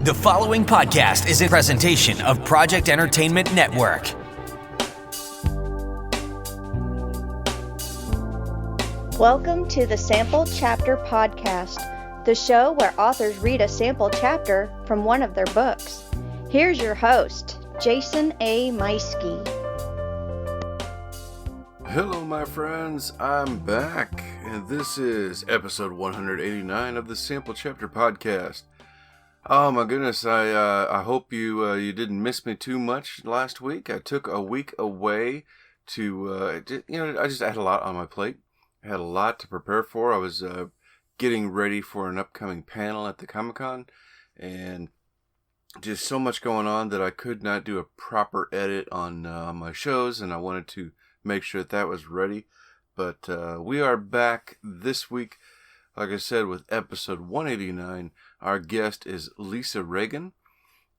The following podcast is a presentation of Project Entertainment Network. Welcome to the Sample Chapter Podcast, the show where authors read a sample chapter from one of their books. Here's your host, Jason A. Meiske. Hello, my friends. I'm back, and this is episode 189 of the Sample Chapter Podcast. Oh my goodness! I hope you didn't miss me too much last week. I took a week away to I just had a lot on my plate. I had a lot to prepare for. I was getting ready for an upcoming panel at the Comic-Con, and just so much going on that I could not do a proper edit on my shows, and I wanted to make sure that was ready. But we are back this week, like I said, with episode 189. Our guest is Lisa Regan,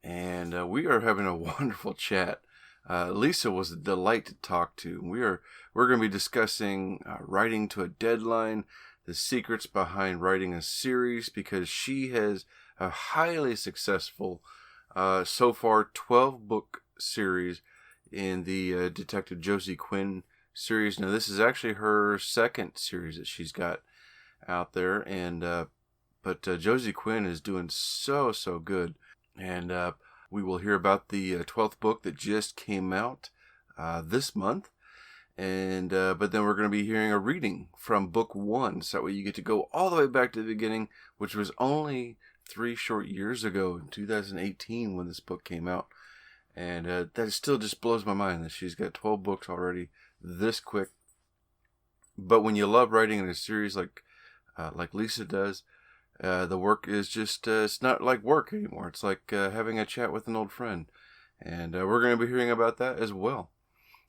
and we are having a wonderful chat. Lisa was a delight to talk to. We're going to be discussing writing to a deadline, the secrets behind writing a series, because she has a highly successful, so far 12-book series in the Detective Josie Quinn series. Now, this is actually her second series that she's got out there, and but Josie Quinn is doing so good, and we will hear about the 12th book that just came out this month, and but then we're going to be hearing a reading from book 1, so that way you get to go all the way back to the beginning, which was only 3 short years ago in 2018 when this book came out. And that still just blows my mind that she's got 12 books already this quick. But when you love writing in a series like Lisa does, the work is just, it's not like work anymore. It's like having a chat with an old friend. And we're going to be hearing about that as well.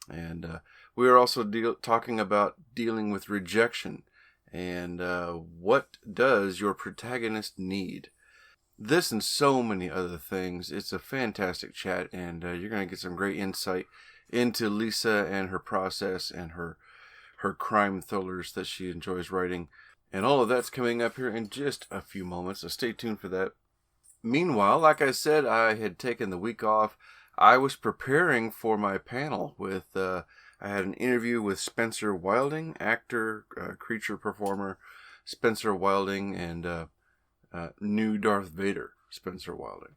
And we are also talking about dealing with rejection. And what does your protagonist need? This and so many other things. It's a fantastic chat, and you're going to get some great insight into Lisa and her process and her crime thrillers that she enjoys writing. And all of that's coming up here in just a few moments, so stay tuned for that. Meanwhile, like I said, I had taken the week off. I was preparing for my panel with, I had an interview with Spencer Wilding, actor, creature performer, Spencer Wilding, and new Darth Vader, Spencer Wilding.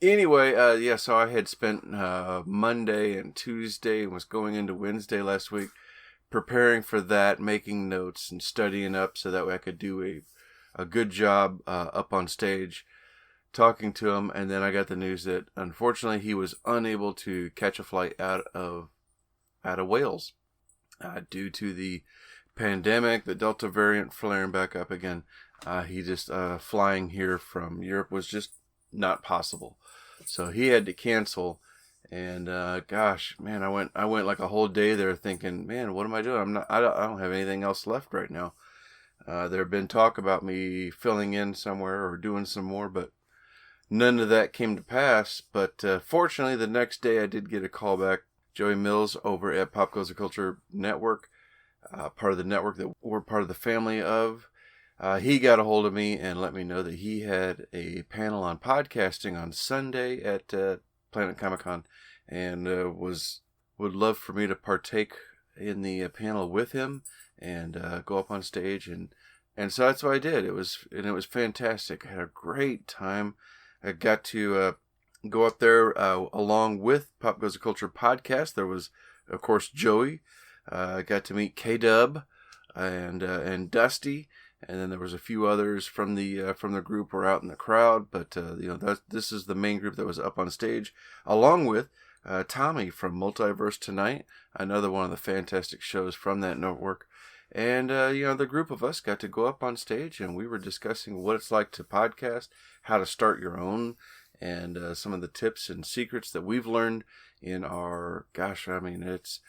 Anyway, so I had spent Monday and Tuesday and was going into Wednesday last week preparing for that, making notes and studying up so that way I could do a good job up on stage talking to him. And then I got the news that unfortunately he was unable to catch a flight out of Wales due to the pandemic, the Delta variant flaring back up again. He just flying here from Europe was just not possible, so he had to cancel. And gosh, man, I went like a whole day there thinking, man, what am I doing? I don't have anything else left right now. There had been talk about me filling in somewhere or doing some more, but none of that came to pass. But fortunately, the next day I did get a call back. Joey Mills over at Pop Culture Network, part of the network that we're part of the family of. He got a hold of me and let me know that he had a panel on podcasting on Sunday at Planet Comic-Con, and would love for me to partake in the panel with him and go up on stage, and so that's what I did. It was fantastic. I had a great time. I got to go up there along with Pop Culture Podcast. There was, of course, Joey. I got to meet K-Dub and Dusty. And then there was a few others from the group were out in the crowd, but this is the main group that was up on stage, along with Tommy from Multiverse Tonight, another one of the fantastic shows from that network. And the group of us got to go up on stage, and we were discussing what it's like to podcast, how to start your own, and some of the tips and secrets that we've learned in our. It's.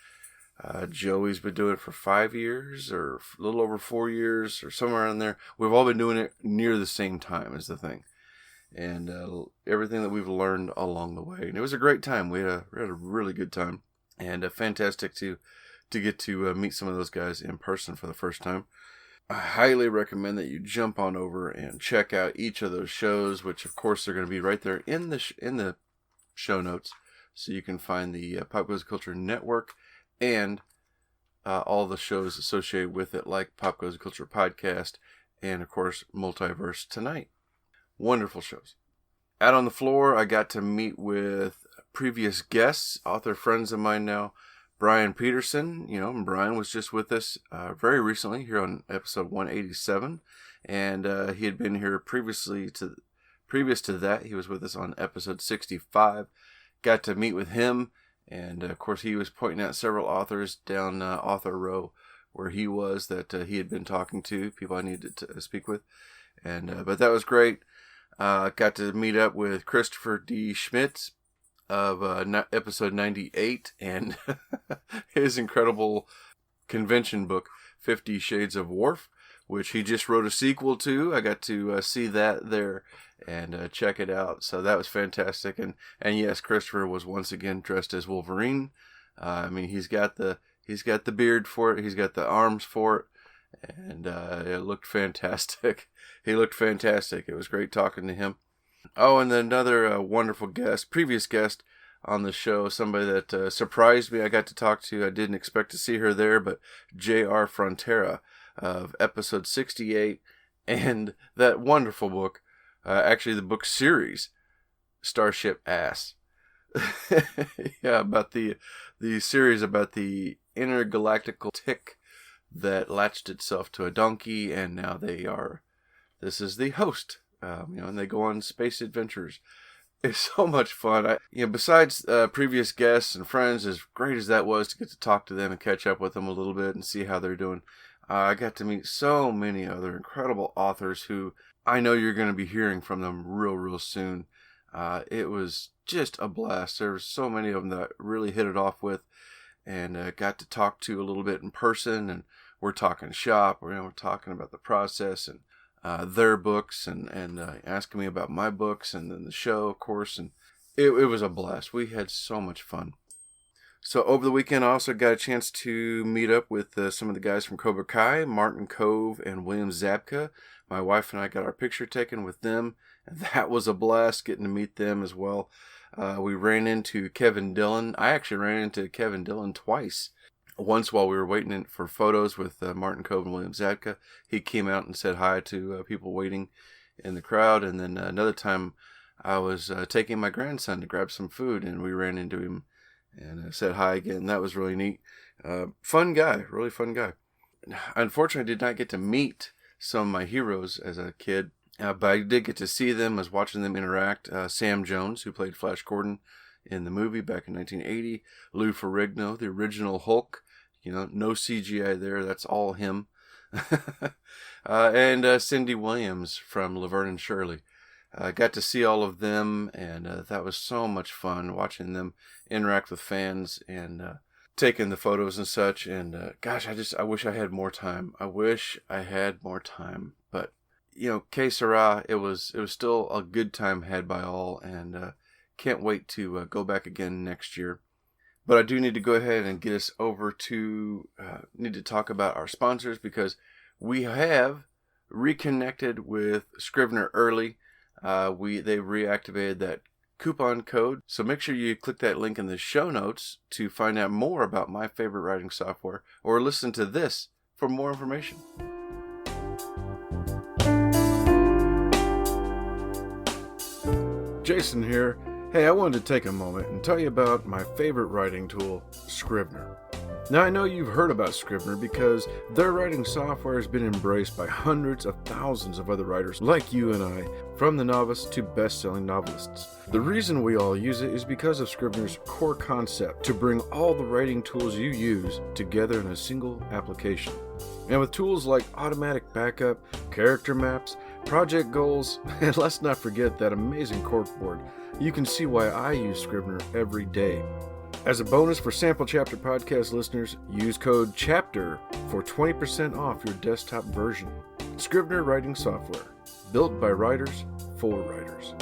Joey's been doing it for 5 years or a little over 4 years or somewhere around there. We've all been doing it near the same time is the thing. And everything that we've learned along the way. And it was a great time. We had a really good time. And fantastic to get to meet some of those guys in person for the first time. I highly recommend that you jump on over and check out each of those shows, which of course are going to be right there in the show notes, so you can find the Pop Culture Network and all the shows associated with it, like Pop Culture Podcast and of course Multiverse Tonight. Wonderful shows. Out on the floor, I got to meet with previous guests, author friends of mine now. Brian Peterson, and Brian was just with us very recently here on episode 187, and he had been here previous to that. He was with us on episode 65. Got to meet with him, and of course he was pointing out several authors down author row where he was that he had been talking to, people I needed to speak with, and but that was great. Got to meet up with Christopher D. Schmitz of episode 98 and his incredible convention book, 50 Shades of Worf, which he just wrote a sequel to. I got to see that there and check it out. So that was fantastic. And yes, Christopher was once again dressed as Wolverine. He's got the beard for it. He's got the arms for it. And it looked fantastic. He looked fantastic. It was great talking to him. Oh, and then another wonderful previous guest on the show, somebody that surprised me. I got to talk to, I didn't expect to see her there, but J.R. Frontera of episode 68 and that wonderful book, actually the book series, Starship Ass. Yeah, about the series about the intergalactical tick that latched itself to a donkey, and now this is the host. And they go on space adventures. It's so much fun. Besides previous guests and friends, as great as that was to get to talk to them and catch up with them a little bit and see how they're doing, I got to meet so many other incredible authors who I know you're going to be hearing from them real soon. It was just a blast. There were so many of them that I really hit it off with and got to talk to a little bit in person, and we're talking shop. We're talking about the process and their books and asking me about my books, and then the show, of course, and it was a blast. We had so much fun. So over the weekend, I also got a chance to meet up with some of the guys from Cobra Kai, Martin Cove and William Zabka. My wife and I got our picture taken with them, and that was a blast getting to meet them as well. We ran into Kevin Dillon. I actually ran into Kevin Dillon twice. Once while we were waiting for photos with Martin Cove and William Zabka, he came out and said hi to people waiting in the crowd. And then another time I was taking my grandson to grab some food, and we ran into him and said hi again. That was really neat. Fun guy, really fun guy. Unfortunately, I did not get to meet some of my heroes as a kid, but I did get to see them. I was watching them interact. Sam Jones, who played Flash Gordon in the movie back in 1980. Lou Ferrigno, the original Hulk. No CGI there. That's all him. And Cindy Williams from Laverne and Shirley. Got to see all of them, and that was so much fun watching them interact with fans and taking the photos and such. And gosh, I wish I had more time. But que sera, it was still a good time had by all, and can't wait to go back again next year. But I do need to go ahead and get us over to, need to talk about our sponsors, because we have reconnected with Scrivener early. They reactivated that coupon code. So make sure you click that link in the show notes to find out more about my favorite writing software, or listen to this for more information. Jason here. Hey, I wanted to take a moment and tell you about my favorite writing tool, Scrivener. Now, I know you've heard about Scrivener because their writing software has been embraced by hundreds of thousands of other writers like you and I, from the novice to best-selling novelists. The reason we all use it is because of Scrivener's core concept to bring all the writing tools you use together in a single application. And with tools like automatic backup, character maps, project goals, and let's not forget that amazing corkboard, you can see why I use Scrivener every day. As a bonus for Sample Chapter Podcast listeners, use code CHAPTER for 20% off your desktop version. Scrivener writing software, built by writers for writers.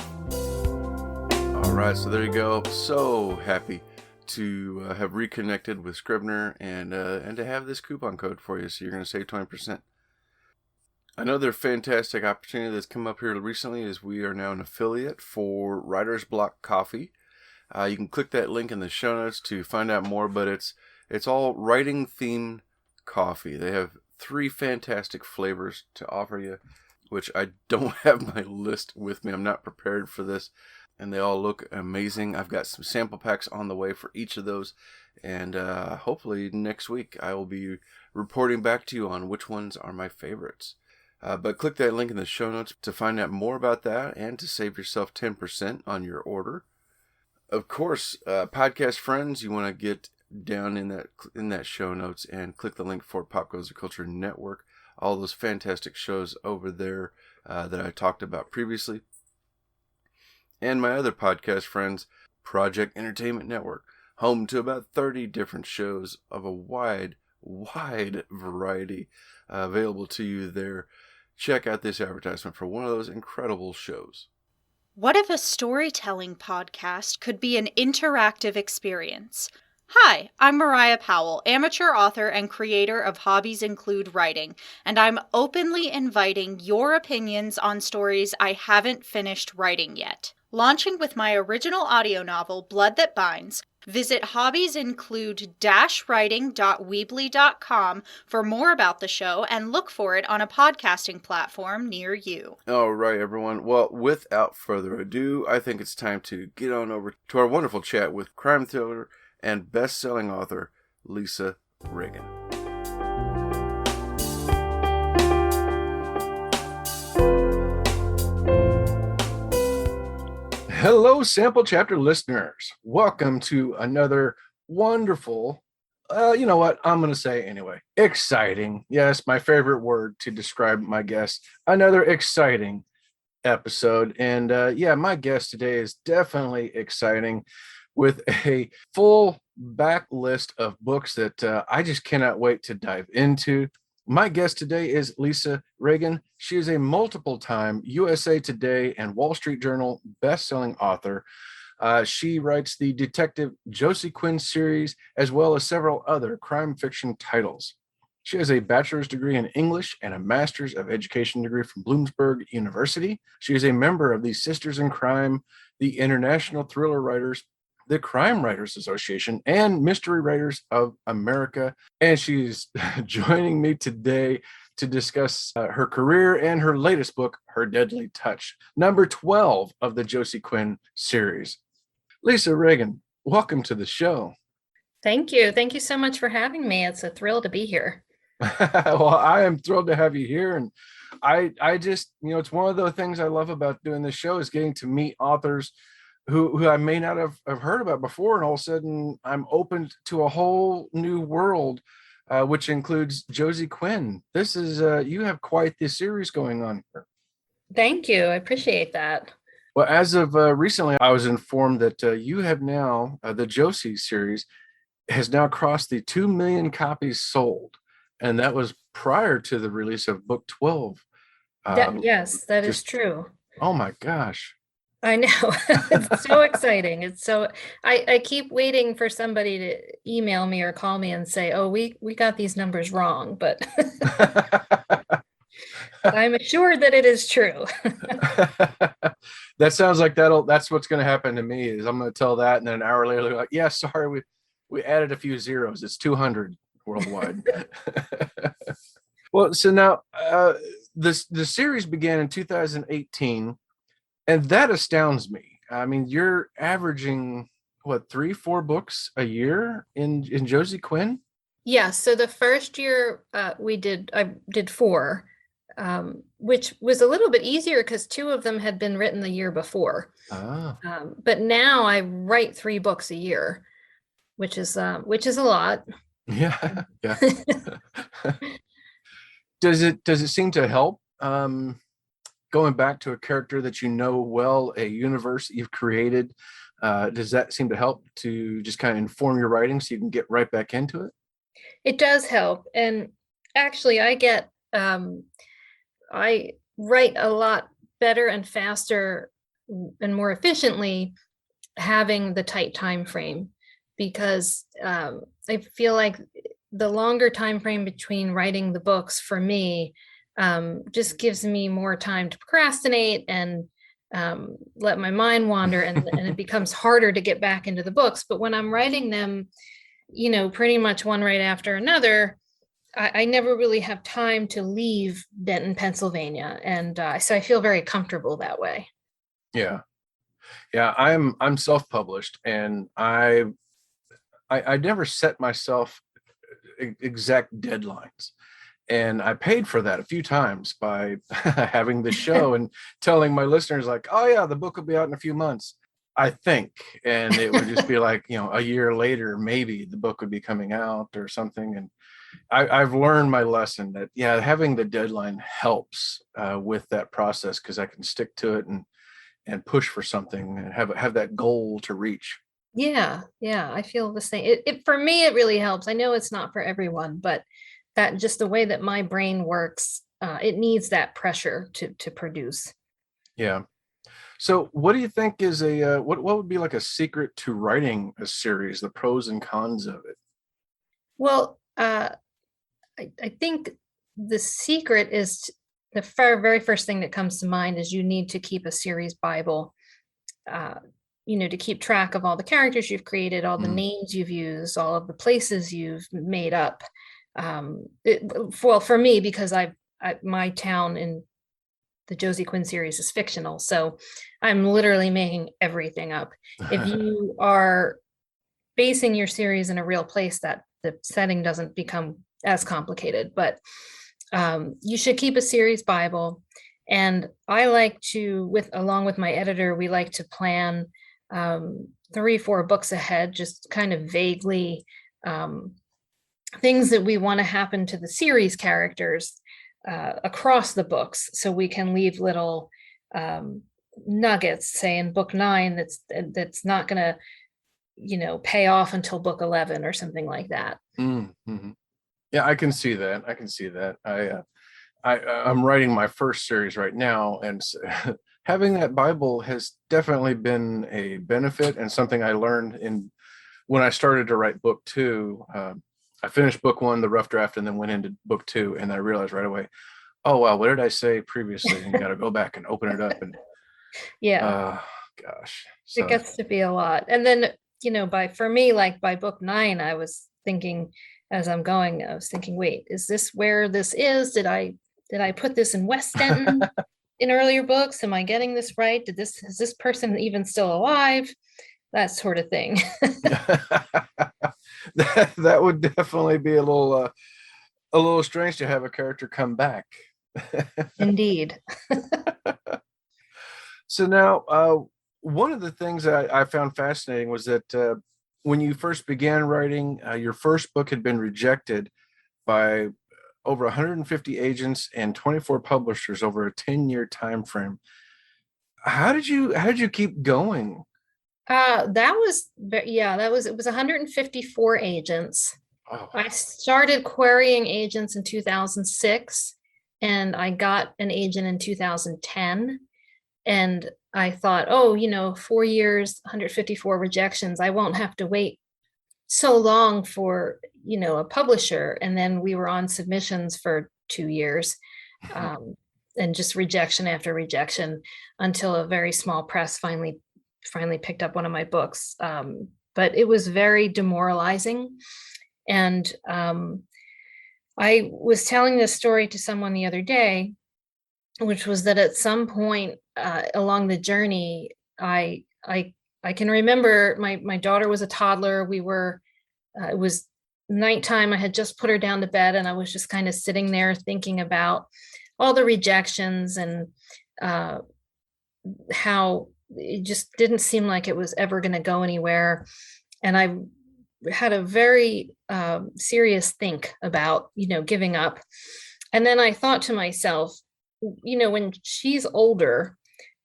Alright, so there you go. So happy to have reconnected with Scrivener and to have this coupon code for you, so you're going to save 20%. Another fantastic opportunity that's come up here recently is we are now an affiliate for Writer's Block Coffee. You can click that link in the show notes to find out more, but it's all writing themed coffee. They have 3 fantastic flavors to offer you, which I don't have my list with me. I'm not prepared for this, and they all look amazing. I've got some sample packs on the way for each of those, and hopefully next week I will be reporting back to you on which ones are my favorites. But click that link in the show notes to find out more about that and to save yourself 10% on your order. Of course, podcast friends, you want to get down in that show notes and click the link for Pop Culture Network. All those fantastic shows over there that I talked about previously. And my other podcast friends, Project Entertainment Network, home to about 30 different shows of a wide variety available to you there. Check out this advertisement for one of those incredible shows. What if a storytelling podcast could be an interactive experience? Hi, I'm Mariah Powell, amateur author and creator of Hobbies Include Writing, and I'm openly inviting your opinions on stories I haven't finished writing yet. Launching with my original audio novel, Blood That Binds, visit hobbiesinclude-writing.weebly.com for more about the show and look for it on a podcasting platform near you. All right, everyone. Well, without further ado, I think it's time to get on over to our wonderful chat with crime thriller and best-selling author Lisa Regan. Hello, Sample Chapter listeners. Welcome to another wonderful, you know what, I'm going to say anyway, exciting. Yes, my favorite word to describe my guest. Another exciting episode. And my guest today is definitely exciting with a full back list of books that I just cannot wait to dive into. My guest today is Lisa Regan. She is a multiple-time USA Today and Wall Street Journal best-selling author. She writes the Detective Josie Quinn series, as well as several other crime fiction titles. She has a bachelor's degree in English and a master's of education degree from Bloomsburg University. She is a member of the Sisters in Crime, the International Thriller Writers, the Crime Writers Association, and Mystery Writers of America. And she's joining me today to discuss her career and her latest book, Her Deadly Touch, number 12 of the Josie Quinn series. Lisa Regan, welcome to the show. Thank you. Thank you so much for having me. It's a thrill to be here. Well, I am thrilled to have you here. And I just, it's one of the things I love about doing this show is getting to meet authors who I may not have heard about before, and all of a sudden I'm open to a whole new world, which includes Josie Quinn. This is, you have quite the series going on here. Thank you. I appreciate that. Well, as of recently, I was informed that you have now, the Josie series has now crossed the 2 million copies sold, and that was prior to the release of book 12. Yes, that is true. Oh my gosh. I know. It's so exciting. It's so I keep waiting for somebody to email me or call me and say, oh, we got these numbers wrong, but I'm assured that it is true. That sounds like that's what's going to happen to me is I'm going to tell that, and then an hour later, like, yeah, sorry, we added a few zeros. It's 200 worldwide. Well, so now the series began in 2018. And that astounds me. I mean, you're averaging, 3-4 books a year in Josie Quinn? Yeah. So the first year I did 4, which was a little bit easier because 2 of them had been written the year before. But now I write 3 books a year, which is a lot. Yeah. Does it seem to help? Going back to a character that you know well, a universe you've created, does that seem to help to just kind of inform your writing so you can get right back into it? It does help. And actually, I write a lot better and faster and more efficiently having the tight time frame, because I feel like the longer time frame between writing the books for me just gives me more time to procrastinate and let my mind wander, and it becomes harder to get back into the books. But when I'm writing them, pretty much one right after another, I never really have time to leave Denton, Pennsylvania. And so I feel very comfortable that way. Yeah. Yeah. I'm self-published, and I never set myself exact deadlines. And I paid for that a few times by having the show and telling my listeners, like, oh yeah, the book will be out in a few months, I think. And it would just be like, a year later, maybe the book would be coming out or something. And I've learned my lesson that, having the deadline helps with that process, because I can stick to it and push for something and have that goal to reach. Yeah. I feel the same. It for me, it really helps. I know it's not for everyone, but that just the way that my brain works, it needs that pressure to produce. Yeah. So what do you think is what would be like a secret to writing a series, the pros and cons of it? Well, I think the secret is the very first thing that comes to mind is you need to keep a series Bible, to keep track of all the characters you've created, all the names you've used, all of the places you've made up. For me, because my town in the Josie Quinn series is fictional, so I'm literally making everything up. If you are basing your series in a real place, that the setting doesn't become as complicated, but you should keep a series Bible. And I like to, along with my editor, we like to plan 3-4 books ahead, just kind of vaguely things that we want to happen to the series characters across the books, so we can leave little nuggets, say in book 9, that's not going to pay off until book 11 or something like that. Mm-hmm. Yeah, I can see that. I'm writing my first series right now, and having that Bible has definitely been a benefit, and something I learned when I started to write book 2. I finished book 1, the rough draft, and then went into book 2, and I realized right away, oh wow, what did I say previously? And you got to go back and open it up, and gosh, so. It gets to be a lot. And then for me, like by book 9, I was thinking, as I'm going, I was thinking, wait, is this where this is? Did I put this in West Denton in earlier books? Am I getting this right? Is this person even still alive? That sort of thing. that would definitely be a little strange to have a character come back. Indeed. So now, one of the things I found fascinating was that when you first began writing, your first book had been rejected by over 150 agents and 24 publishers over a 10-year time frame. How did you keep going? It was 154 agents. Oh. I started querying agents in 2006, and I got an agent in 2010. And I thought, 4 years, 154 rejections. I won't have to wait so long for, a publisher. And then we were on submissions for 2 years, and just rejection after rejection, until a very small press finally picked up one of my books. But it was very demoralizing. And I was telling this story to someone the other day, which was that at some point along the journey, I can remember my daughter was a toddler. It was nighttime. I had just put her down to bed, and I was just kind of sitting there thinking about all the rejections and how it just didn't seem like it was ever going to go anywhere. And I had a very serious think about, giving up. And then I thought to myself, when she's older,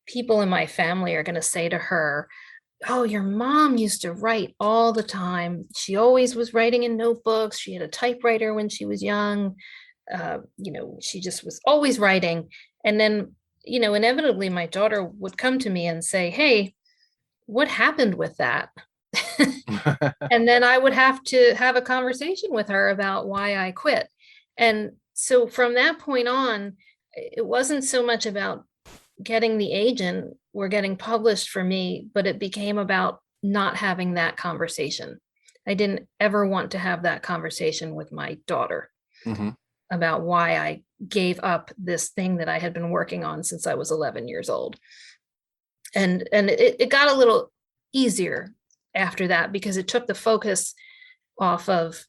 people in my family are going to say to her, oh, your mom used to write all the time. She always was writing in notebooks. She had a typewriter when she was young. She just was always writing. And then, inevitably my daughter would come to me and say, hey, what happened with that? And then I would have to have a conversation with her about why I quit. And So from that point on, it wasn't so much about getting the agent or getting published for me, but it became about not having that conversation. I didn't ever want to have that conversation with my daughter about why I gave up this thing that I had been working on since I was 11 years old. And it got a little easier after that, because it took the focus off of,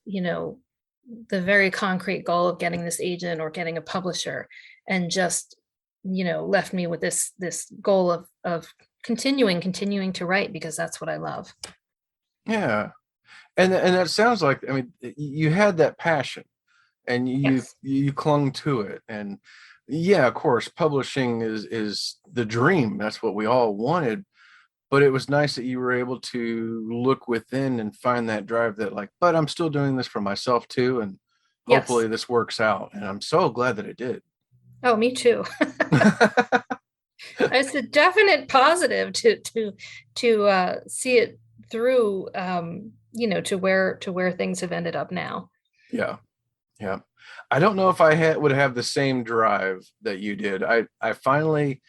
the very concrete goal of getting this agent or getting a publisher, and just, left me with this goal of continuing to write, because that's what I love. Yeah. And that sounds like, I mean, you had that passion and you clung to it. And yeah, of course, publishing is the dream. That's what we all wanted. But it was nice that you were able to look within and find that drive that, like, but I'm still doing this for myself too. And hopefully this works out. And I'm so glad that it did. Oh, me too. It's a definite positive to see it through, to where things have ended up now. Yeah. I don't know if I would have the same drive that you did. I finally,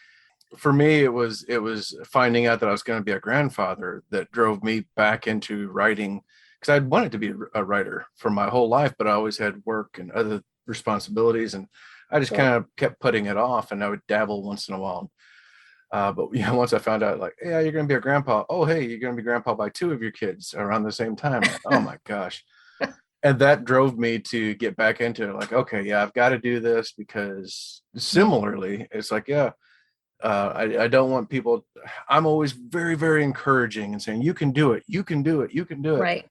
for me, it was finding out that I was going to be a grandfather that drove me back into writing, because I'd wanted to be a writer for my whole life, but I always had work and other responsibilities, and I just kind of kept putting it off, and I would dabble once in a while. But once I found out, like, yeah, you're going to be a grandpa. Oh, hey, you're going to be grandpa by 2 of your kids around the same time. Oh my gosh. And that drove me to get back into it. Like, okay, yeah, I've got to do this, because similarly, it's like, I don't want people, I'm always very, very encouraging and saying, you can do it. You can do it. You can do it. Right.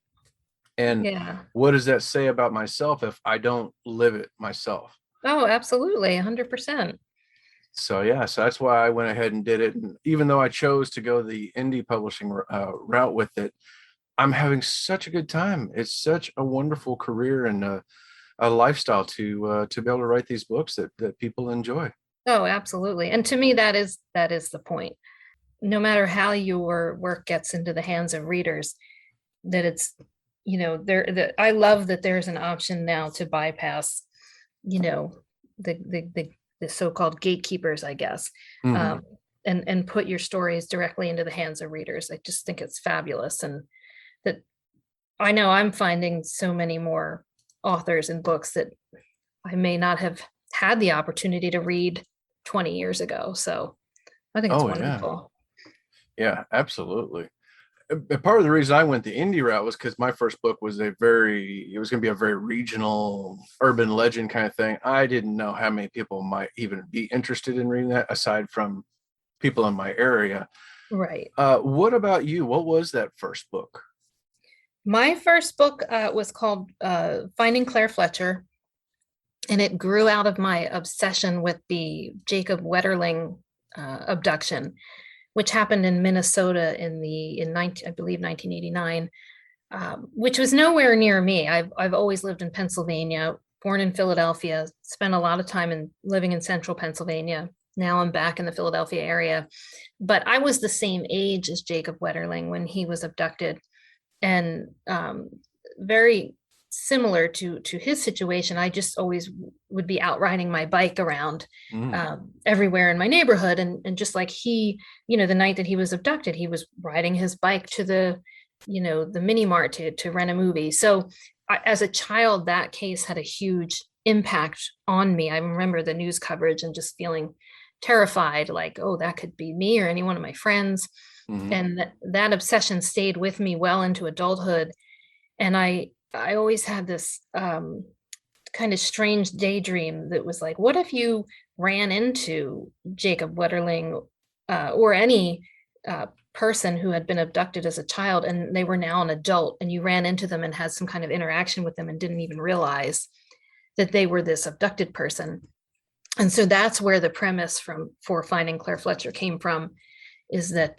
And what does that say about myself if I don't live it myself? Oh, absolutely. 100%. So that's why I went ahead and did it. And even though I chose to go the indie publishing route with it, I'm having such a good time. It's such a wonderful career and a lifestyle to be able to write these books that people enjoy. Oh, absolutely. And to me, that is the point. No matter how your work gets into the hands of readers, that it's, I love that there's an option now to bypass, the so-called gatekeepers, I guess, and put your stories directly into the hands of readers. I just think it's fabulous. And that I know I'm finding so many more authors and books that I may not have had the opportunity to read 20 years ago. So I think it's wonderful. Yeah, absolutely. Part of the reason I went the indie route was because my first book was it was going to be a very regional urban legend kind of thing. I didn't know how many people might even be interested in reading that, aside from people in my area. Right. What about you? What was that first book? My first book was called Finding Claire Fletcher, and it grew out of my obsession with the Jacob Wetterling abduction, which happened in Minnesota in 1989, which was nowhere near me. I've always lived in Pennsylvania, born in Philadelphia, spent a lot of time living in central Pennsylvania. Now I'm back in the Philadelphia area, but I was the same age as Jacob Wetterling when he was abducted, and very similar to his situation. I just always would be out riding my bike around everywhere in my neighborhood. And just like he, the night that he was abducted, he was riding his bike to the mini mart to rent a movie. So as a child, that case had a huge impact on me. I remember the news coverage and just feeling terrified, like, oh, that could be me or any one of my friends. And that obsession stayed with me well into adulthood. And I always had this kind of strange daydream that was like, what if you ran into Jacob Wetterling or any person who had been abducted as a child, and they were now an adult, and you ran into them and had some kind of interaction with them and didn't even realize that they were this abducted person. And so that's where the premise for Finding Claire Fletcher came from, is that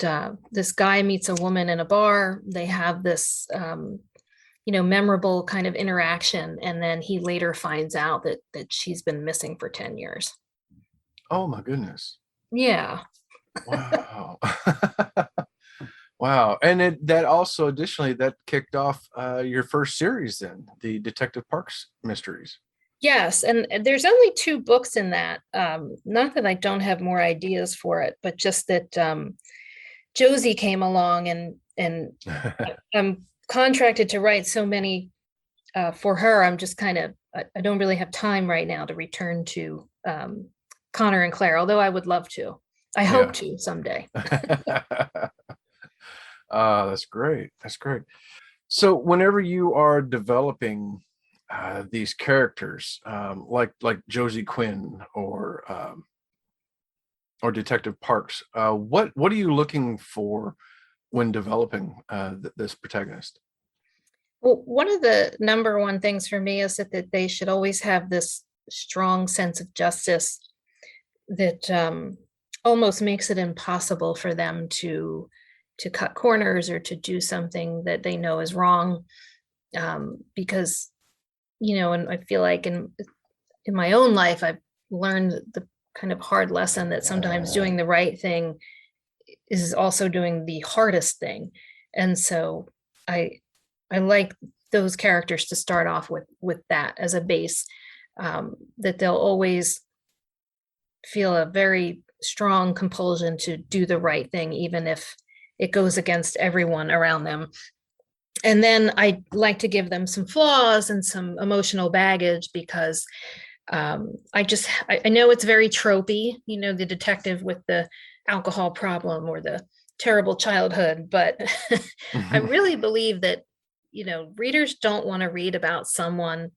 this guy meets a woman in a bar. They have this memorable kind of interaction, and then he later finds out that she's been missing for 10 years. Oh my goodness. Yeah. Wow. Wow. And that also additionally that kicked off your first series then, the Detective Parks mysteries. Yes, and there's only 2 books in that. Not that I don't have more ideas for it, but just that Josie came along, and I'm contracted to write so many for her. I'm just kind of, I don't really have time right now to return to Connor and Claire, although I would love to. I hope to someday. That's great. That's great. So whenever you are developing these characters, like Josie Quinn or Detective Parks, what are you looking for when developing this protagonist? Well, one of the number one things for me is that they should always have this strong sense of justice that almost makes it impossible for them to cut corners or to do something that they know is wrong. Because, and I feel like in my own life, I've learned the kind of hard lesson that sometimes doing the right thing is also doing the hardest thing. And so I like those characters to start off with that as a base, that they'll always feel a very strong compulsion to do the right thing, even if it goes against everyone around them. And then I like to give them some flaws and some emotional baggage, because I know it's very tropey, the detective with the alcohol problem or the terrible childhood, but I really believe that, readers don't want to read about someone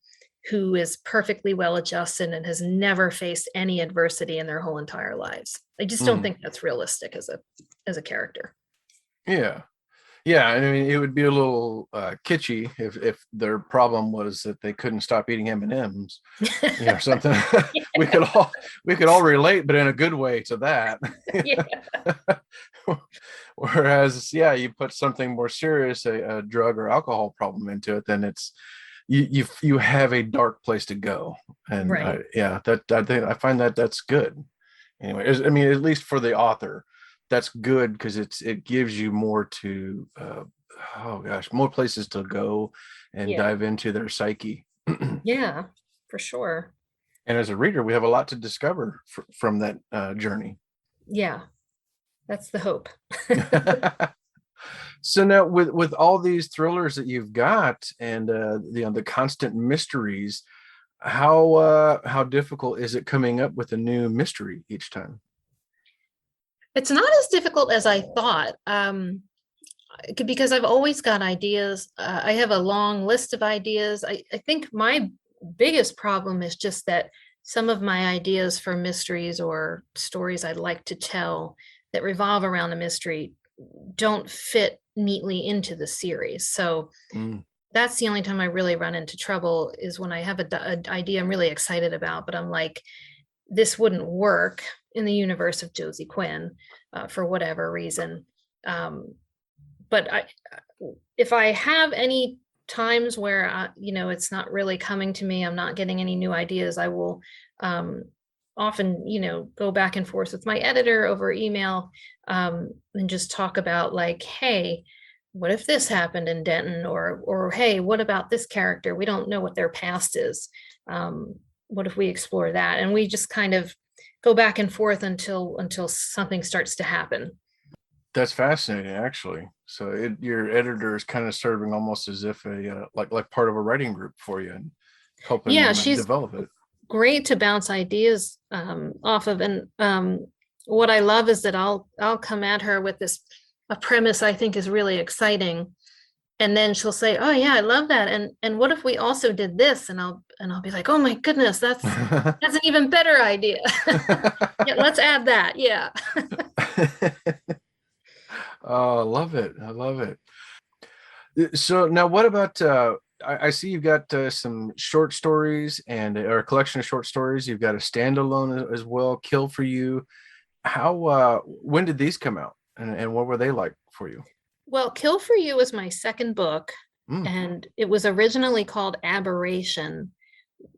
who is perfectly well adjusted and has never faced any adversity in their whole entire lives. I just don't think that's realistic as a character. Yeah. I mean, it would be a little kitschy if their problem was that they couldn't stop eating M&Ms, something. we could all relate, but in a good way to that. Yeah. Whereas, you put something more serious, a drug or alcohol problem into it, then it's you have a dark place to go. And right. I find that's good. Anyway, I mean, at least for the author, that's good, because it gives you more to more places to go and dive into their psyche. Yeah, for sure. And as a reader, we have a lot to discover from that journey. Yeah, that's the hope. So now with all these thrillers that you've got, and the constant mysteries, how difficult is it coming up with a new mystery each time? It's not as difficult as I thought, because I've always got ideas. I have a long list of ideas. I think my biggest problem is just that some of my ideas for mysteries or stories I'd like to tell that revolve around a mystery don't fit neatly into the series. So that's the only time I really run into trouble, is when I have an idea I'm really excited about, but I'm like, this wouldn't work in the universe of Josie Quinn for whatever reason. But if I have any times where, it's not really coming to me, I'm not getting any new ideas, I will often, go back and forth with my editor over email, and just talk about, like, hey, what if this happened in Denton? Or hey, what about this character? We don't know what their past is. What if we explore that? And we just kind of go back and forth until something starts to happen. That's fascinating, actually. So your editor is kind of serving almost as if a like part of a writing group for you, and helping she's develop it. Great to bounce ideas off of. And what I love is that I'll come at her with a premise I think is really exciting, and then she'll say, oh yeah, I love that, and what if we also did this? And I'll be like, oh my goodness, that's an even better idea. Yeah, let's add that. Yeah. Oh, I love it. So now what about I see you've got some short stories or a collection of short stories. You've got a standalone as well, Kill for You. When did these come out, and what were they like for you? Well, Kill for You was my second book, and it was originally called Aberration,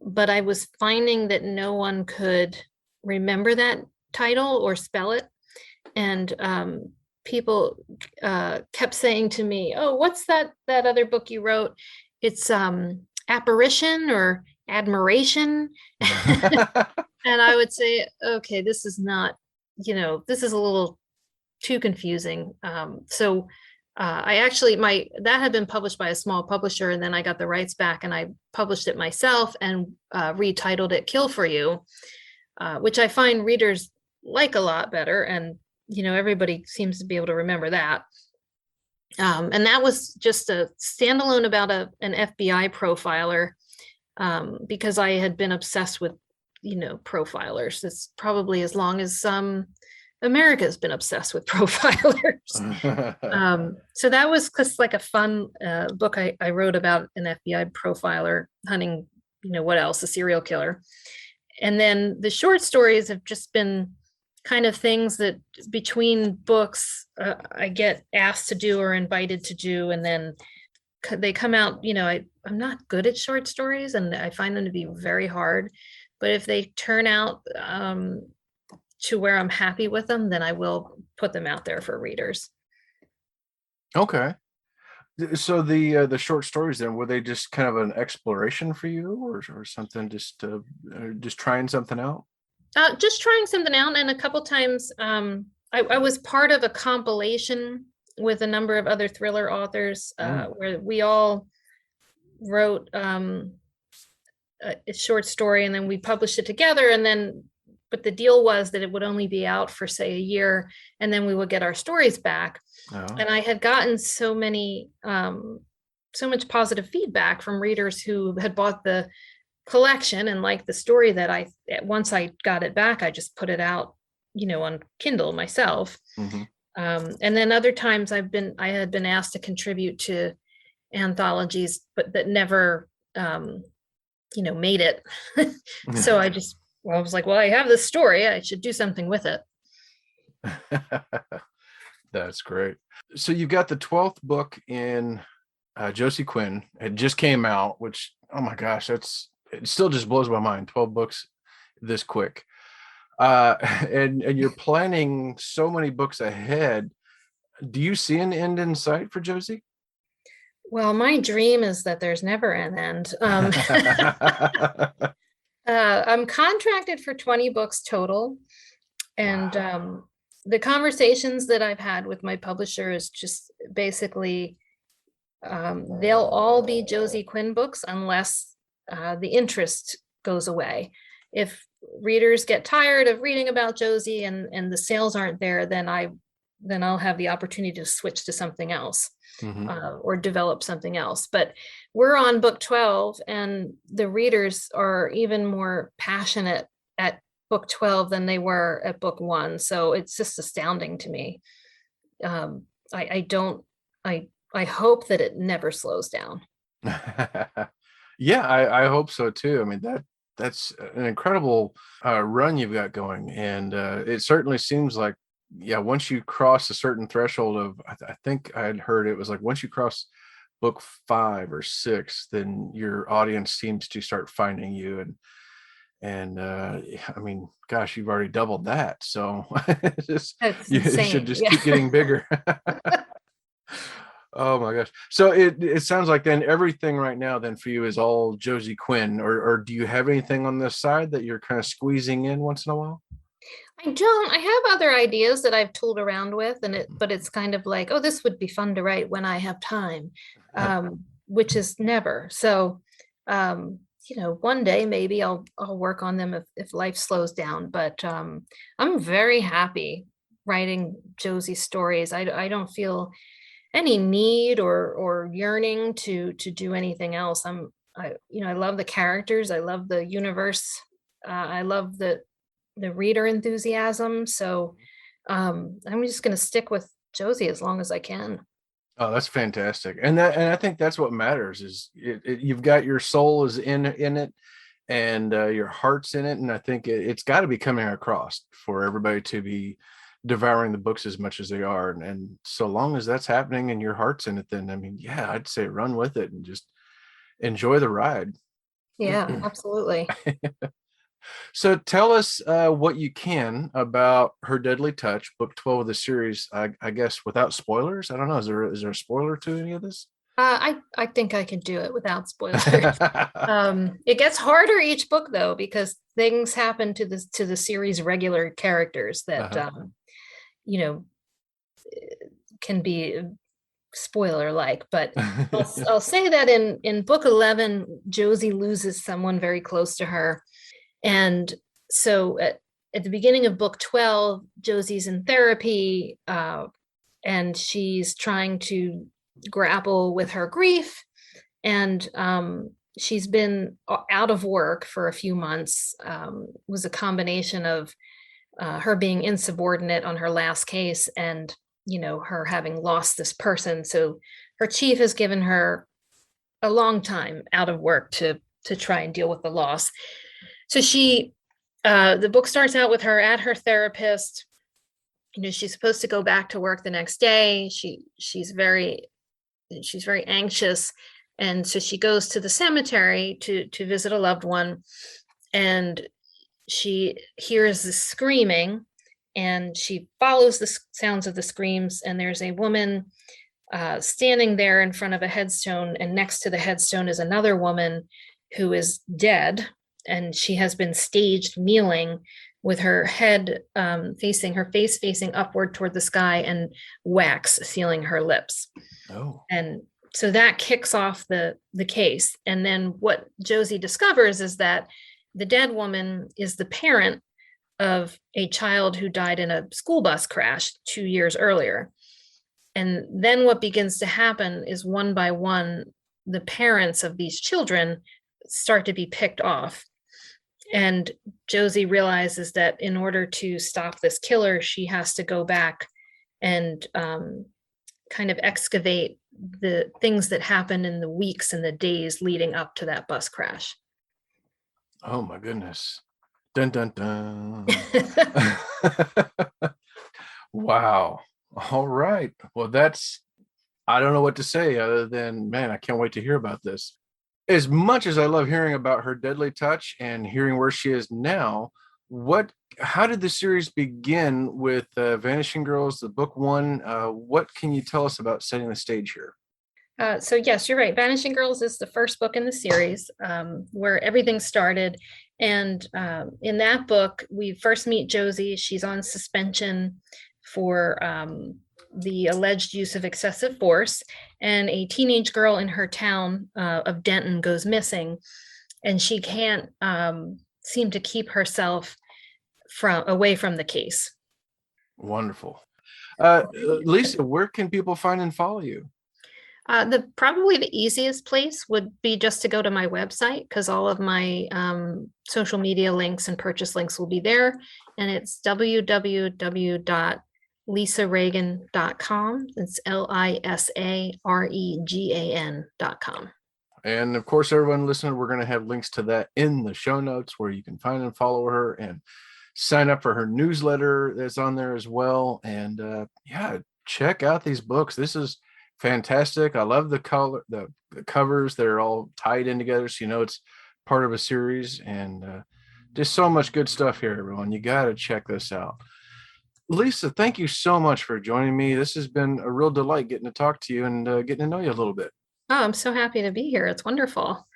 but I was finding that no one could remember that title or spell it. And people kept saying to me, oh, what's that other book you wrote? It's Apparition or admiration. And I would say, okay, this is not, this is a little too confusing. So I actually, that had been published by a small publisher, and then I got the rights back and I published it myself and retitled it Kill for You, which I find readers like a lot better. And, everybody seems to be able to remember that. And that was just a standalone about an FBI profiler, because I had been obsessed with, profilers. It's probably as long as America's been obsessed with profilers. So that was just like a fun book I wrote about an FBI profiler hunting, what else, a serial killer. And then the short stories have just been kind of things that between books I get asked to do or invited to do, and then they come out. I'm not good at short stories, and I find them to be very hard. But if they turn out to where I'm happy with them, then I will put them out there for readers. Okay. So the short stories then, were they just kind of an exploration for you, or something, just trying something out? Just trying something out. And a couple times I was part of a compilation with a number of other thriller authors where we all wrote a short story, and then we published it together. And then, but the deal was that it would only be out for, say, a year, and then we would get our stories back. Oh. And I had gotten so much positive feedback from readers who had bought the collection and liked the story that once I got it back, I just put it out, on Kindle myself. Mm-hmm. And then other times I had been asked to contribute to anthologies, but that never, made it. So I was like, well, I have this story, I should do something with it. That's great. So you got the 12th book in Josie Quinn. It just came out, which, oh my gosh, it still just blows my mind. 12 books this quick. And you're planning so many books ahead. Do you see an end in sight for Josie? Well, my dream is that there's never an end. I'm contracted for 20 books total. And wow. The conversations that I've had with my publisher is just basically, they'll all be Josie Quinn books unless the interest goes away. If readers get tired of reading about Josie and the sales aren't there, then I'll have the opportunity to switch to something else. Mm-hmm. Or develop something else. But we're on book 12, and the readers are even more passionate at book 12 than they were at book 1. So it's just astounding to me. I hope that it never slows down. Yeah, I hope so too. I mean, that's an incredible run you've got going, and it certainly seems like, yeah, once you cross a certain threshold of, I think I had heard it was like once you cross book 5 or 6, then your audience seems to start finding you, and I mean, gosh, you've already doubled that, so you should just keep getting bigger. Oh my gosh. So it sounds like then everything right now then for you is all Josie Quinn, or do you have anything on this side that you're kind of squeezing in once in a while? I don't. I have other ideas that I've tooled around with, but it's kind of like, oh, this would be fun to write when I have time, which is never. So, one day maybe I'll work on them if life slows down. But I'm very happy writing Josie stories. I don't feel any need or yearning to do anything else. I love the characters. I love the universe. I love the reader enthusiasm. So I'm just going to stick with Josie as long as I can. Oh, that's fantastic. And I think that's what matters is you've got your soul is in it, and your heart's in it. And I think it's got to be coming across for everybody to be devouring the books as much as they are. And so long as that's happening and your heart's in it, then I mean, yeah, I'd say run with it and just enjoy the ride. Yeah, absolutely. So tell us what you can about Her Deadly Touch, book 12 of the series, I guess without spoilers. I don't know. Is there a spoiler to any of this? I think I can do it without spoilers. It gets harder each book though, because things happen to the series' regular characters that you know can be spoiler like. But I'll say that in book 11, Josie loses someone very close to her, and so at the beginning of book 12, Josie's in therapy, and she's trying to grapple with her grief, and she's been out of work for a few months. Was a combination of her being insubordinate on her last case and her having lost this person. So her chief has given her a long time out of work to try and deal with the loss. So the book starts out with her at her therapist. She's supposed to go back to work the next day. She's very anxious, and so she goes to the cemetery to visit a loved one, and she hears the screaming, and she follows the sounds of the screams, and there's a woman standing there in front of a headstone, and next to the headstone is another woman who is dead, and she has been staged kneeling with her head her face facing upward toward the sky, and wax sealing her lips. Oh. And so that kicks off the case. And then what Josie discovers is that the dead woman is the parent of a child who died in a school bus crash 2 years earlier. And then what begins to happen is, one by one, the parents of these children start to be picked off. And Josie realizes that in order to stop this killer, she has to go back and kind of excavate the things that happened in the weeks and the days leading up to that bus crash. Oh my goodness. Dun, dun, dun. Wow. All right. Well, I don't know what to say other than, man, I can't wait to hear about this. As much as I love hearing about her deadly touch and hearing where she is now, how did the series begin with Vanishing Girls, the book one? What can you tell us about setting the stage here? So yes, you're right. Vanishing Girls is the first book in the series, where everything started. And in that book, we first meet Josie. She's on suspension for the alleged use of excessive force, and a teenage girl in her town of Denton goes missing, and she can't seem to keep herself away from the case. Wonderful. Lisa, where can people find and follow you? Probably the easiest place would be just to go to my website, because all of my social media links and purchase links will be there, and it's www.lisaregan.com. It's LISAREGAN.com. And of course, everyone listening, we're going to have links to that in the show notes, where you can find and follow her and sign up for her newsletter that's on there as well. And check out these books. This is fantastic. I love the color, the covers. They're all tied in together, so it's part of a series, and just so much good stuff here, everyone. You got to check this out. Lisa, thank you so much for joining me. This has been a real delight getting to talk to you and getting to know you a little bit. Oh, I'm so happy to be here. It's wonderful.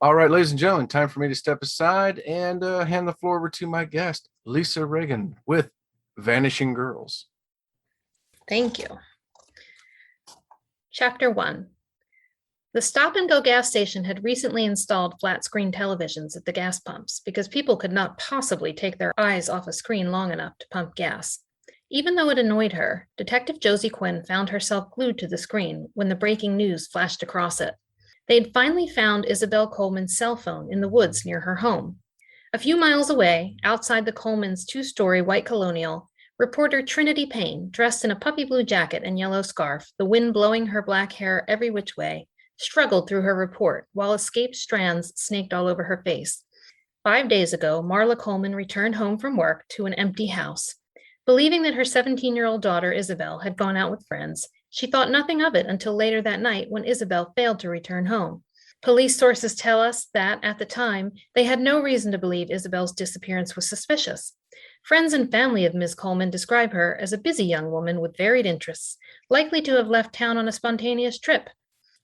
All right, ladies and gentlemen, time for me to step aside and hand the floor over to my guest, Lisa Regan, with Vanishing Girls. Thank you. Chapter 1. The stop-and-go gas station had recently installed flat-screen televisions at the gas pumps because people could not possibly take their eyes off a screen long enough to pump gas. Even though it annoyed her, Detective Josie Quinn found herself glued to the screen when the breaking news flashed across it. They had finally found Isabel Coleman's cell phone in the woods near her home. A few miles away, outside the Coleman's 2-story white colonial, reporter Trinity Payne, dressed in a puppy blue jacket and yellow scarf, the wind blowing her black hair every which way, struggled through her report while escaped strands snaked all over her face. 5 days ago, Marla Coleman returned home from work to an empty house. Believing that her 17-year-old daughter, Isabel, had gone out with friends, she thought nothing of it until later that night when Isabel failed to return home. Police sources tell us that, at the time, they had no reason to believe Isabel's disappearance was suspicious. Friends and family of Ms. Coleman describe her as a busy young woman with varied interests, likely to have left town on a spontaneous trip,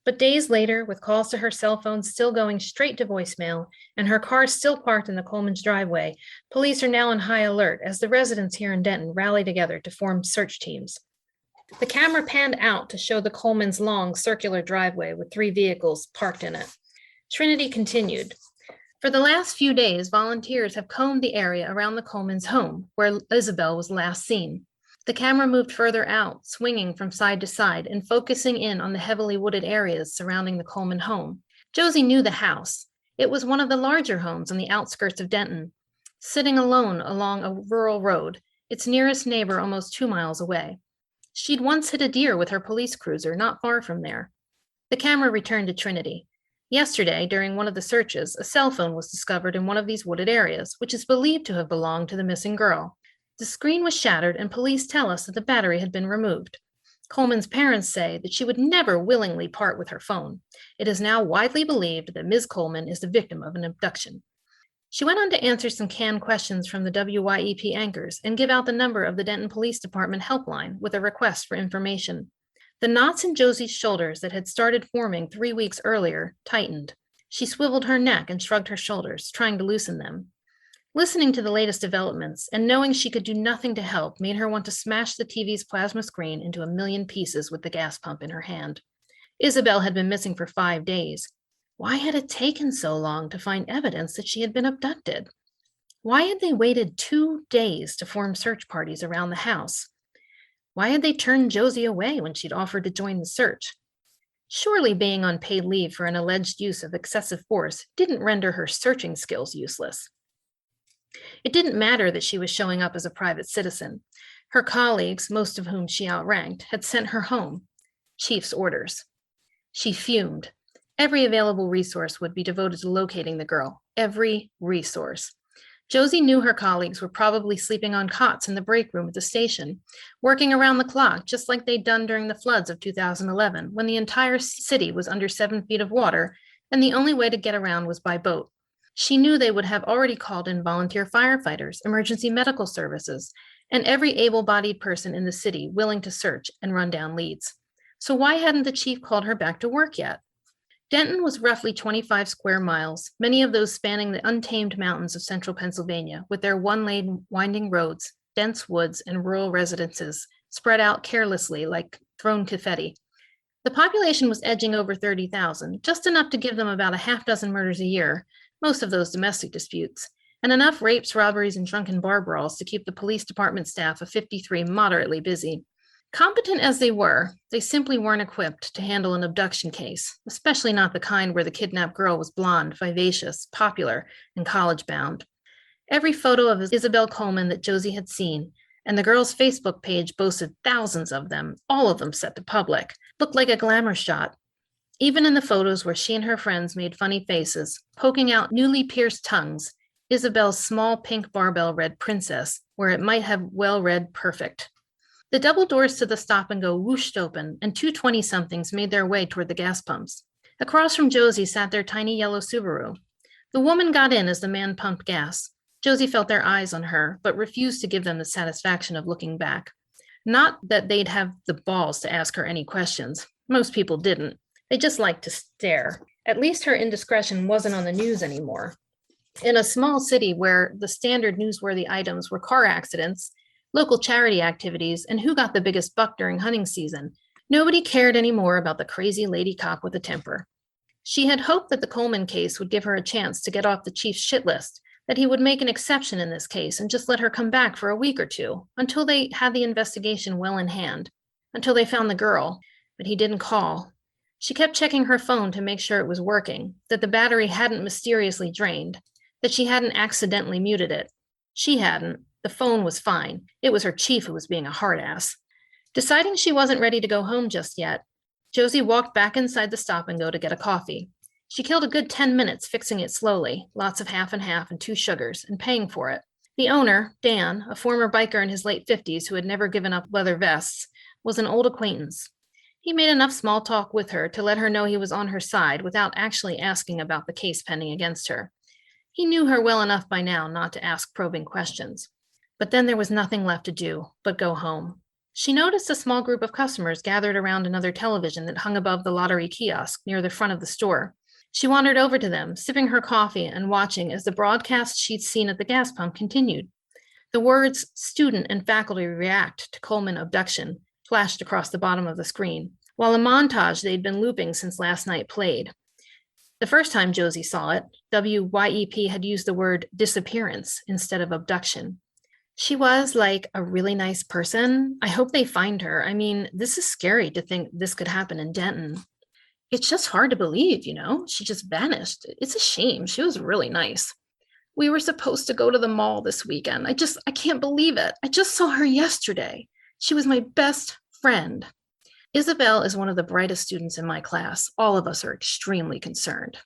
But days later, with calls to her cell phone still going straight to voicemail and her car still parked in the Coleman's driveway, police are now on high alert as the residents here in Denton rally together to form search teams. The camera panned out to show the Coleman's long circular driveway with 3 vehicles parked in it. Trinity continued. For the last few days, volunteers have combed the area around the Coleman's home, where Isabel was last seen. The camera moved further out, swinging from side to side and focusing in on the heavily wooded areas surrounding the Coleman home. Josie knew the house. It was one of the larger homes on the outskirts of Denton, sitting alone along a rural road, its nearest neighbor almost 2 miles away. She'd once hit a deer with her police cruiser not far from there. The camera returned to Trinity. Yesterday, during one of the searches, a cell phone was discovered in one of these wooded areas, which is believed to have belonged to the missing girl. The screen was shattered, and police tell us that the battery had been removed. Coleman's parents say that she would never willingly part with her phone. It is now widely believed that Ms. Coleman is the victim of an abduction. She went on to answer some canned questions from the WYEP anchors and give out the number of the Denton Police Department helpline with a request for information. The knots in Josie's shoulders that had started forming 3 weeks earlier tightened. She swiveled her neck and shrugged her shoulders, trying to loosen them. Listening to the latest developments and knowing she could do nothing to help made her want to smash the TV's plasma screen into a million pieces with the gas pump in her hand. Isabel had been missing for 5 days. Why had it taken so long to find evidence that she had been abducted? Why had they waited 2 days to form search parties around the house? Why had they turned Josie away when she'd offered to join the search? Surely being on paid leave for an alleged use of excessive force didn't render her searching skills useless. It didn't matter that she was showing up as a private citizen. Her colleagues, most of whom she outranked, had sent her home. Chief's orders. She fumed. Every available resource would be devoted to locating the girl. Every resource. Josie knew her colleagues were probably sleeping on cots in the break room at the station, working around the clock, just like they'd done during the floods of 2011, when the entire city was under 7 feet of water, and the only way to get around was by boat. She knew they would have already called in volunteer firefighters, emergency medical services, and every able-bodied person in the city willing to search and run down leads. So why hadn't the chief called her back to work yet? Denton was roughly 25 square miles, many of those spanning the untamed mountains of central Pennsylvania, with their one-lane winding roads, dense woods, and rural residences spread out carelessly like thrown confetti. The population was edging over 30,000, just enough to give them about a half dozen murders a year, most of those domestic disputes, and enough rapes, robberies, and drunken bar brawls to keep the police department staff of 53 moderately busy. Competent as they were, they simply weren't equipped to handle an abduction case, especially not the kind where the kidnapped girl was blonde, vivacious, popular, and college-bound. Every photo of Isabel Coleman that Josie had seen, and the girl's Facebook page boasted thousands of them, all of them set to public, looked like a glamour shot. Even in the photos where she and her friends made funny faces, poking out newly pierced tongues, Isabel's small pink barbell read princess, where it might have well read perfect. The double doors to the stop-and-go whooshed open, and 2 20-somethings made their way toward the gas pumps. Across from Josie sat their tiny yellow Subaru. The woman got in as the man pumped gas. Josie felt their eyes on her, but refused to give them the satisfaction of looking back. Not that they'd have the balls to ask her any questions. Most people didn't. They just liked to stare. At least her indiscretion wasn't on the news anymore. In a small city where the standard newsworthy items were car accidents, local charity activities, and who got the biggest buck during hunting season, nobody cared anymore about the crazy lady cop with a temper. She had hoped that the Coleman case would give her a chance to get off the chief's shit list, that he would make an exception in this case and just let her come back for a week or two, until they had the investigation well in hand, until they found the girl, but he didn't call. She kept checking her phone to make sure it was working, that the battery hadn't mysteriously drained, that she hadn't accidentally muted it. She hadn't. The phone was fine. It was her chief who was being a hard ass. Deciding she wasn't ready to go home just yet, Josie walked back inside the stop-and-go to get a coffee. She killed a good 10 minutes fixing it slowly, lots of half and half and 2 sugars, and paying for it. The owner, Dan, a former biker in his late 50s who had never given up leather vests, was an old acquaintance. He made enough small talk with her to let her know he was on her side without actually asking about the case pending against her. He knew her well enough by now not to ask probing questions. But then there was nothing left to do but go home. She noticed a small group of customers gathered around another television that hung above the lottery kiosk near the front of the store. She wandered over to them, sipping her coffee and watching as the broadcast she'd seen at the gas pump continued. The words "student and faculty react to Coleman abduction" flashed across the bottom of the screen, while a montage they'd been looping since last night played. The first time Josie saw it, WYEP had used the word disappearance instead of abduction. She was like a really nice person. I hope they find her. I mean, this is scary to think this could happen in Denton. It's just hard to believe, she just vanished. It's a shame. She was really nice. We were supposed to go to the mall this weekend. I can't believe it. I just saw her yesterday. She was my best friend. Isabel is one of the brightest students in my class. All of us are extremely concerned.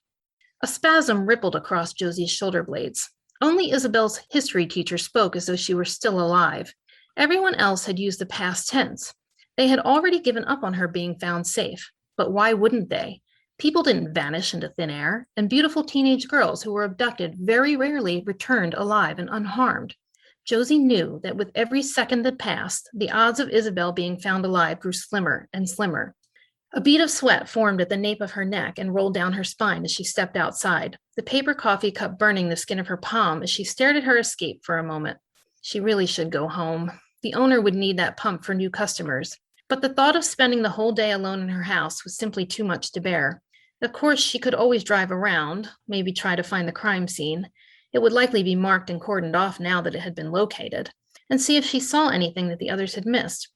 A spasm rippled across Josie's shoulder blades. Only Isabel's history teacher spoke as though she were still alive. Everyone else had used the past tense. They had already given up on her being found safe. But why wouldn't they? People didn't vanish into thin air, and beautiful teenage girls who were abducted very rarely returned alive and unharmed. Josie knew that with every second that passed, the odds of Isabel being found alive grew slimmer and slimmer. A bead of sweat formed at the nape of her neck and rolled down her spine as she stepped outside, the paper coffee cup burning the skin of her palm as she stared at her escape for a moment. She really should go home. The owner would need that pump for new customers. But the thought of spending the whole day alone in her house was simply too much to bear. Of course, she could always drive around, maybe try to find the crime scene. It would likely be marked and cordoned off now that it had been located, and see if she saw anything that the others had missed.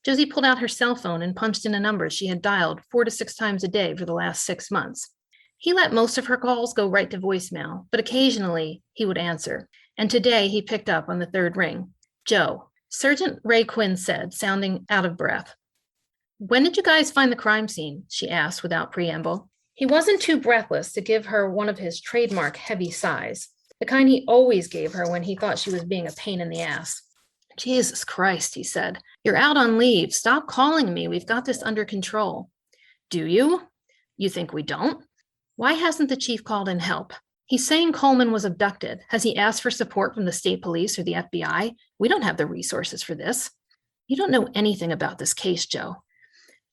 Josie pulled out her cell phone and punched in a number she had dialed 4 to 6 times a day for the last 6 months. He let most of her calls go right to voicemail, but occasionally he would answer, and today he picked up on the third ring. "Joe," Sergeant Ray Quinn said, sounding out of breath. "When did you guys find the crime scene?" she asked without preamble. He wasn't too breathless to give her one of his trademark heavy sighs, the kind he always gave her when he thought she was being a pain in the ass. "Jesus Christ," he said. "You're out on leave. Stop calling me. We've got this under control." "Do you? You think we don't?" "Why hasn't the chief called in help? He's saying Coleman was abducted. Has he asked for support from the state police or the FBI? We don't have the resources for this." "You don't know anything about this case, Joe."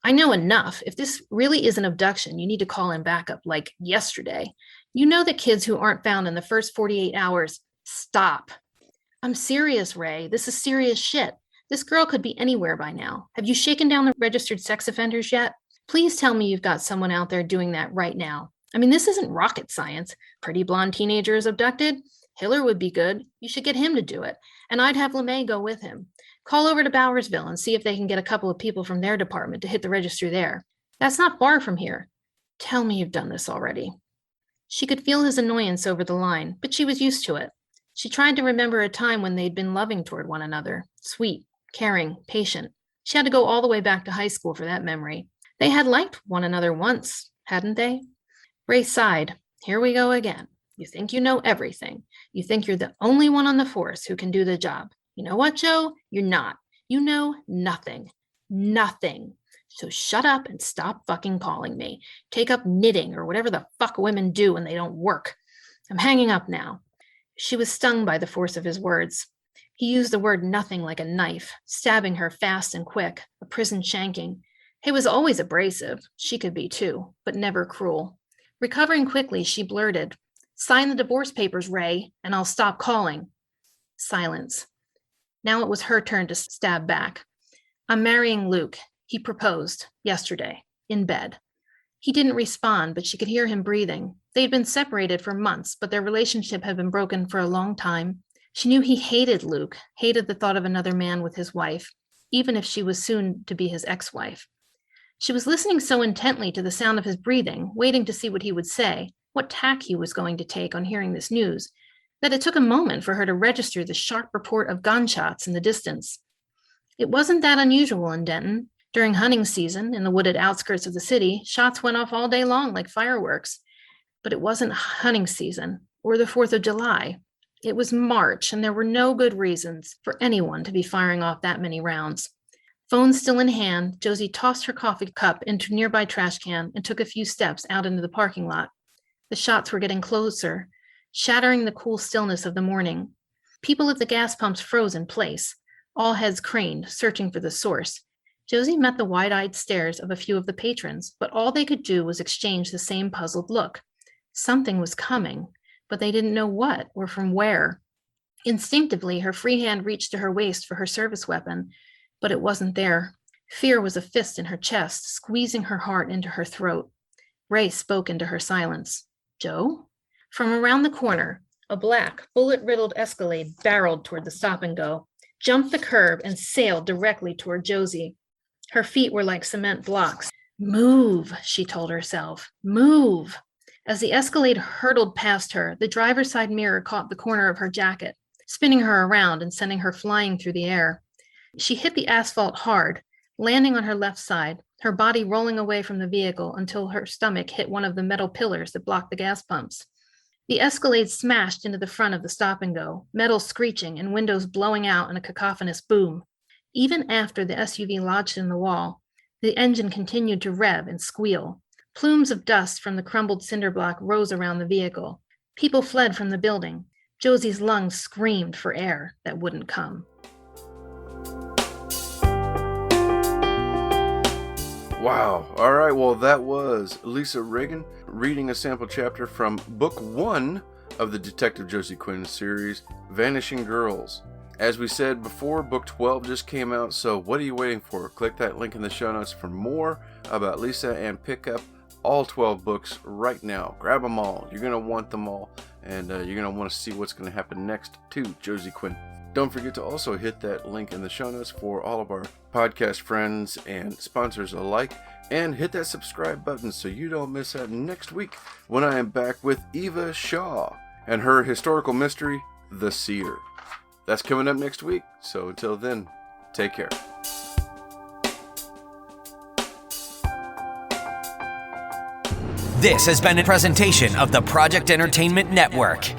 "I know enough. If this really is an abduction, you need to call in backup like yesterday. You know that kids who aren't found in the first 48 hours. Stop." "I'm serious, Ray. This is serious shit. This girl could be anywhere by now. Have you shaken down the registered sex offenders yet? Please tell me you've got someone out there doing that right now. I mean, this isn't rocket science. Pretty blonde teenager is abducted? Hiller would be good. You should get him to do it. And I'd have LeMay go with him. Call over to Bowersville and see if they can get a couple of people from their department to hit the register there. That's not far from here. Tell me you've done this already." She could feel his annoyance over the line, but she was used to it. She tried to remember a time when they'd been loving toward one another, sweet, caring, patient. She had to go all the way back to high school for that memory. They had liked one another once, hadn't they? Ray sighed. "Here we go again. You think you know everything. You think you're the only one on the force who can do the job. You know what, Joe? You're not. You know nothing. Nothing. So shut up and stop fucking calling me. Take up knitting or whatever the fuck women do when they don't work. I'm hanging up now." She was stung by the force of his words. He used the word nothing like a knife, stabbing her fast and quick, a prison shanking. He was always abrasive. She could be too, but never cruel. Recovering quickly, she blurted, "Sign the divorce papers, Ray, and I'll stop calling." Silence. Now it was her turn to stab back. "I'm marrying Luke. He proposed yesterday, in bed." He didn't respond, but she could hear him breathing. They'd been separated for months, but their relationship had been broken for a long time. She knew he hated Luke, hated the thought of another man with his wife, even if she was soon to be his ex-wife. She was listening so intently to the sound of his breathing, waiting to see what he would say, what tack he was going to take on hearing this news, that it took a moment for her to register the sharp report of gunshots in the distance. It wasn't that unusual in Denton. During hunting season, in the wooded outskirts of the city, shots went off all day long like fireworks. But it wasn't hunting season, or the 4th of July. It was March, and there were no good reasons for anyone to be firing off that many rounds. Phone still in hand, Josie tossed her coffee cup into a nearby trash can and took a few steps out into the parking lot. The shots were getting closer, shattering the cool stillness of the morning. People at the gas pumps froze in place. All heads craned, searching for the source. Josie met the wide-eyed stares of a few of the patrons, but all they could do was exchange the same puzzled look. Something was coming, but they didn't know what or from where. Instinctively, her free hand reached to her waist for her service weapon, but it wasn't there. Fear was a fist in her chest, squeezing her heart into her throat. Ray spoke into her silence. "Joe?" From around the corner, a black, bullet-riddled Escalade barreled toward the stop-and-go, jumped the curb, and sailed directly toward Josie. Her feet were like cement blocks. "Move," she told herself. "Move." As the Escalade hurtled past her, the driver's side mirror caught the corner of her jacket, spinning her around and sending her flying through the air. She hit the asphalt hard, landing on her left side, her body rolling away from the vehicle until her stomach hit one of the metal pillars that blocked the gas pumps. The Escalade smashed into the front of the stop-and-go, metal screeching and windows blowing out in a cacophonous boom. Even after the SUV lodged in the wall, the engine continued to rev and squeal. Plumes of dust from the crumbled cinder block rose around the vehicle. People fled from the building. Josie's lungs screamed for air that wouldn't come. Wow. All right. Well, that was Lisa Regan reading a sample chapter from Book 1 of the Detective Josie Quinn series, Vanishing Girls. As we said before, Book 12 just came out, so what are you waiting for? Click that link in the show notes for more about Lisa and pick up all 12 books right now. Grab them all. You're going to want them all, and you're going to want to see what's going to happen next to Josie Quinn. Don't forget to also hit that link in the show notes for all of our podcast friends and sponsors alike, and hit that subscribe button so you don't miss out next week when I am back with Eva Shaw and her historical mystery, The Seer. That's coming up next week, so until then, take care. This has been a presentation of the Project Entertainment Network.